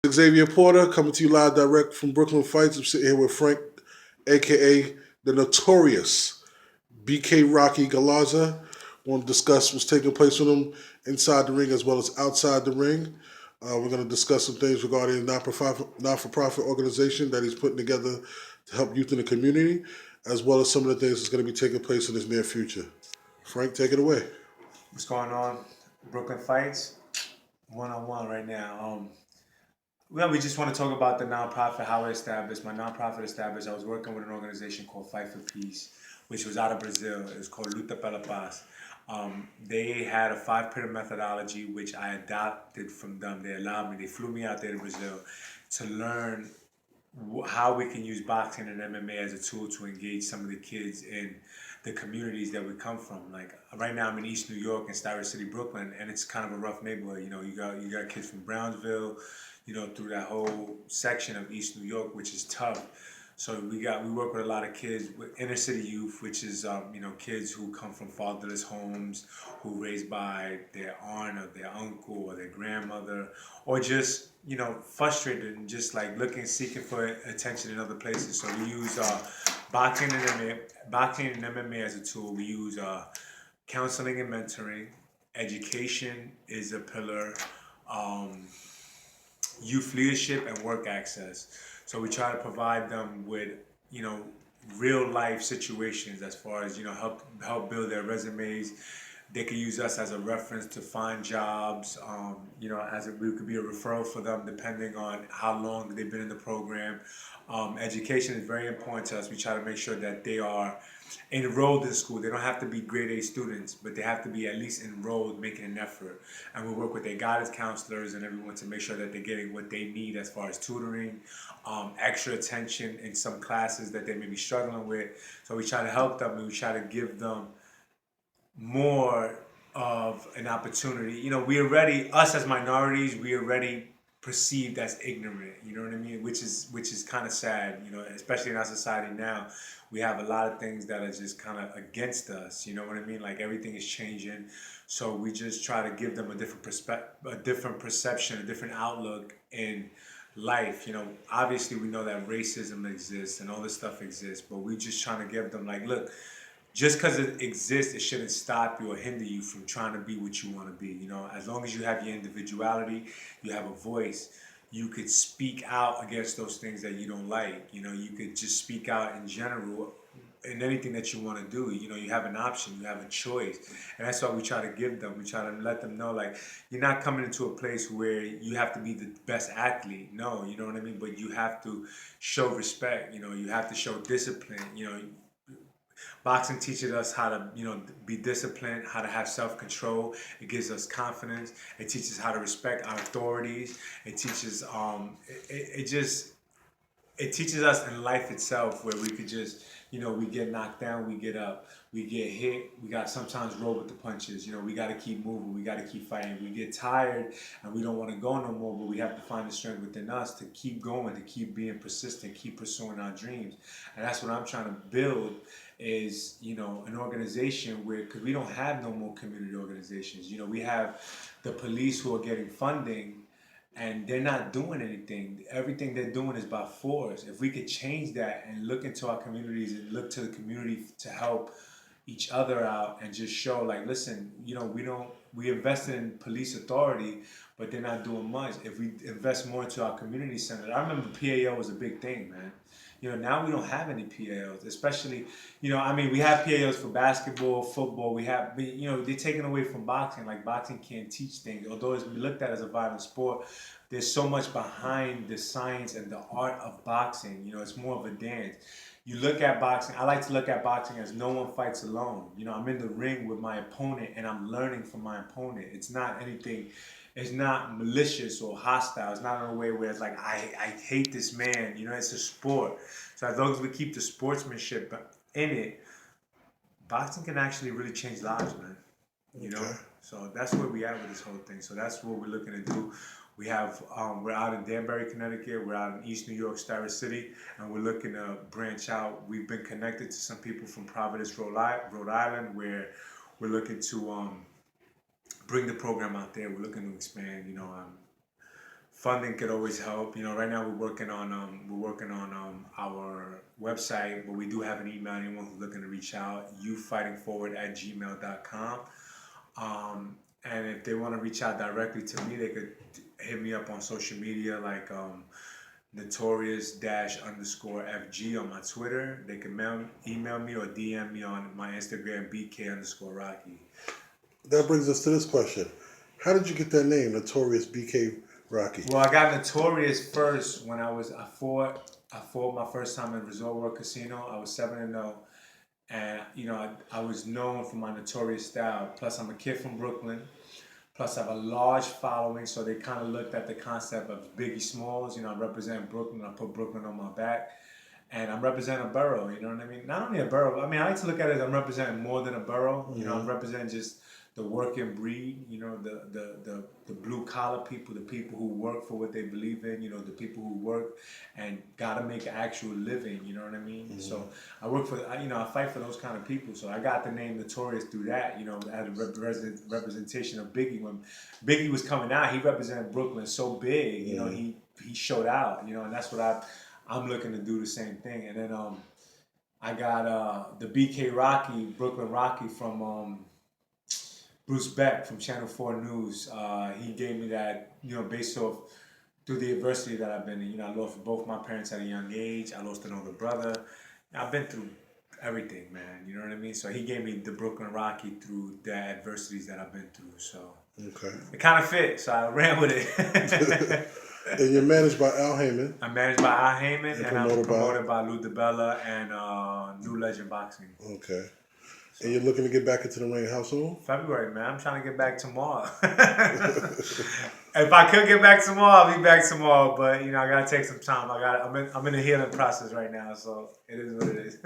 Xavier Porter coming to you live direct from Brooklyn Fights. I'm sitting here with Frank, aka the notorious BK Rocky Galarza. Want to discuss what's taking place with him inside the ring as well as outside the ring. We're going to discuss some things regarding a non-for-profit organization that he's putting together to help youth in the community, as well as some of the things that's going to be taking place in his near future. Frank, take it away. What's going on? Brooklyn Fights, one on one right now. Well, we just want to talk about the nonprofit, how it established. My nonprofit established. I was working with an organization called Fight for Peace, which was out of Brazil. It was called Luta pela Paz. They had a five-pillar methodology, which I adopted from them. They allowed me. They flew me out there to Brazil to learn how we can use boxing and MMA as a tool to engage some of the kids in the communities that we come from. Like right now, I'm in East New York in Starrett City, Brooklyn, and it's kind of a rough neighborhood. You got kids from Brownsville, through that whole section of East New York, which is tough. So we work with a lot of kids with inner city youth, which is kids who come from fatherless homes, who raised by their aunt or their uncle or their grandmother, or just frustrated and just like seeking for attention in other places. So we use boxing and MMA as a tool. We use counseling and mentoring. Education is a pillar. Um, Youth leadership and work access. So we try to provide them with, you know, real life situations as far as, help build their resumes. They can use us as a reference to find jobs. We could be a referral for them depending on how long they've been in the program. Education is very important to us. We try to make sure that they are enrolled in school. They don't have to be grade A students, but they have to be at least enrolled, making an effort. And we work with their guidance counselors and everyone to make sure that they're getting what they need as far as tutoring, extra attention in some classes that they may be struggling with. So we try to help them and we try to give them more of an opportunity. Us as minorities, we already perceived as ignorant. You know what I mean? Which is kind of sad. Especially in our society now, we have a lot of things that are just kind of against us. You know what I mean? Like everything is changing, so we just try to give them a different a different perception, a different outlook in life. Obviously we know that racism exists and all this stuff exists, but we just trying to give them like, look, just because it exists, it shouldn't stop you or hinder you from trying to be what you want to be. As long as you have your individuality, you have a voice, you could speak out against those things that you don't like. You could just speak out in general in anything that you want to do. You have an option, you have a choice. And that's what we try to give them. We try to let them know, like, you're not coming into a place where you have to be the best athlete. No, you know what I mean? But you have to show respect. You have to show discipline. Boxing teaches us how to, be disciplined, how to have self-control. It gives us confidence. It teaches how to respect our authorities. It teaches, it teaches us in life itself where we could just, we get knocked down, we get up, we get hit, we got sometimes roll with the punches. We got to keep moving, we got to keep fighting. We get tired and we don't want to go no more, but we have to find the strength within us to keep going, to keep being persistent, keep pursuing our dreams. And that's what I'm trying to build is, an organization where, because we don't have no more community organizations. We have the police who are getting funding and they're not doing anything. Everything they're doing is by force. If we could change that and look into our communities and look to the community to help each other out and just show, like, listen, we invested in police authority, but they're not doing much. If we invest more into our community center, I remember PAO was a big thing, man. Now we don't have any PAOs, especially, we have PAOs for basketball, football. They're taken away from boxing. Like, boxing can't teach things. Although it's looked at as a violent sport, there's so much behind the science and the art of boxing. It's more of a dance. You look at boxing, I like to look at boxing as no one fights alone. I'm in the ring with my opponent and I'm learning from my opponent. It's not malicious or hostile. It's not in a way where it's like, I hate this man. It's a sport. So as long as we keep the sportsmanship in it, boxing can actually really change lives, man. Okay. So that's where we at with this whole thing. So that's what we're looking to do. We're out in Danbury, Connecticut. We're out in East New York, Starrett City, and we're looking to branch out. We've been connected to some people from Providence, Rhode Island, where we're looking to bring the program out there. We're looking to expand. funding could always help. Right now we're working on our website, but we do have an email. Anyone who's looking to reach out, youfightingforward@gmail.com. And if they want to reach out directly to me, they could hit me up on social media like notorious_FG on my Twitter. They can email me or DM me on my Instagram, BK_Rocky. That brings us to this question. How did you get that name, Notorious BK Rocky? Well, I got notorious first when I fought my first time at Resort World Casino. I was 7-0. And, I was known for my notorious style. Plus, I'm a kid from Brooklyn. Plus, I have a large following, so they kind of looked at the concept of Biggie Smalls. I represent Brooklyn. I put Brooklyn on my back. And I'm representing a borough, you know what I mean? Not only a borough, I like to look at it as I'm representing more than a borough. I'm representing just the working breed, the blue collar people, the people who work for what they believe in, the people who work and gotta make an actual living, you know what I mean? So I work for, I fight for those kind of people. So I got the name Notorious through that, as a representation of Biggie. When Biggie was coming out, he represented Brooklyn so big, he showed out, and that's what I'm looking to do the same thing. And then I got the BK Rocky, Brooklyn Rocky from Bruce Beck from Channel 4 News. He gave me that, based off through the adversity that I've been in. I lost both my parents at a young age. I lost an older brother. I've been through everything, man. You know what I mean? So he gave me the Brooklyn Rocky through the adversities that I've been through. So it kind of fit. So I ran with it. And you're managed by Al Heyman. I'm managed by Al Heyman, and I'm promoted by Lou DiBella and New Legend Boxing. Okay. And you're looking to get back into the ring how soon? February, man. I'm trying to get back tomorrow. If I could get back tomorrow, I'll be back tomorrow. But I gotta take some time. I'm in a healing process right now, so it is what it is.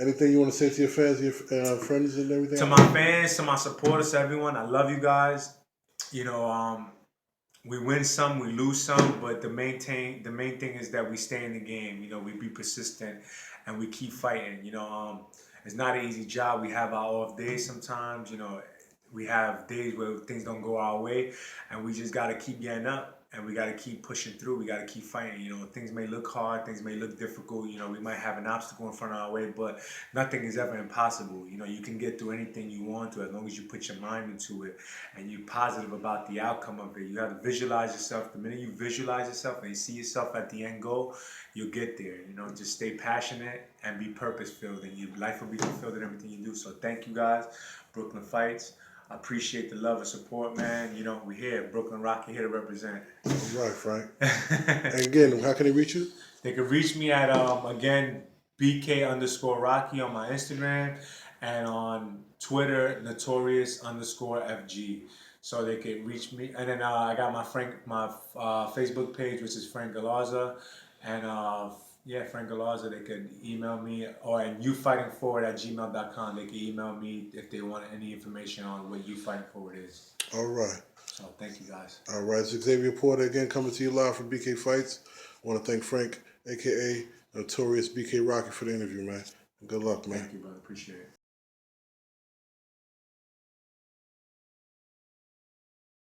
Anything you want to say to your fans, your friends, and everything? To my fans, to my supporters, to everyone, I love you guys. We win some, we lose some, but the main thing is that we stay in the game. We be persistent and we keep fighting. It's not an easy job. We have our off days sometimes. We have days where things don't go our way, and we just gotta keep getting up. And we got to keep pushing through. We got to keep fighting. Things may look hard. Things may look difficult. We might have an obstacle in front of our way, but nothing is ever impossible. You can get through anything you want to as long as you put your mind into it and you're positive about the outcome of it. You have to visualize yourself. The minute you visualize yourself and you see yourself at the end goal, you'll get there. Just stay passionate and be purpose-filled, and your life will be fulfilled in everything you do. So thank you guys, Brooklyn Fights. I appreciate the love and support, man. We're here. Brooklyn Rocky here to represent. All right, Frank. And again, how can they reach you? They can reach me at, again, BK_Rocky on my Instagram, and on Twitter, Notorious_FG. So they can reach me. And then I got my Facebook page, which is Frank Galarza. And Frank Galarza, they could email me, or at youfightingforward@gmail.com. They can email me if they want any information on what You Fighting Forward is. All right. So thank you guys. All right, it's Xavier Porter again coming to you live from BK Fights. I want to thank Frank, a.k.a. Notorious BK Rocky, for the interview, man. Good luck, man. Thank you, brother. Appreciate it.